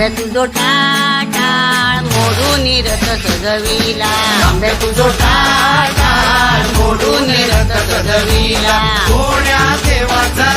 आंब्या तुझो टाटाळ मोडून रथ सजविला आंब्या तुझो टाटाळ मोडून रथ सजविला. कोण्या देवाचा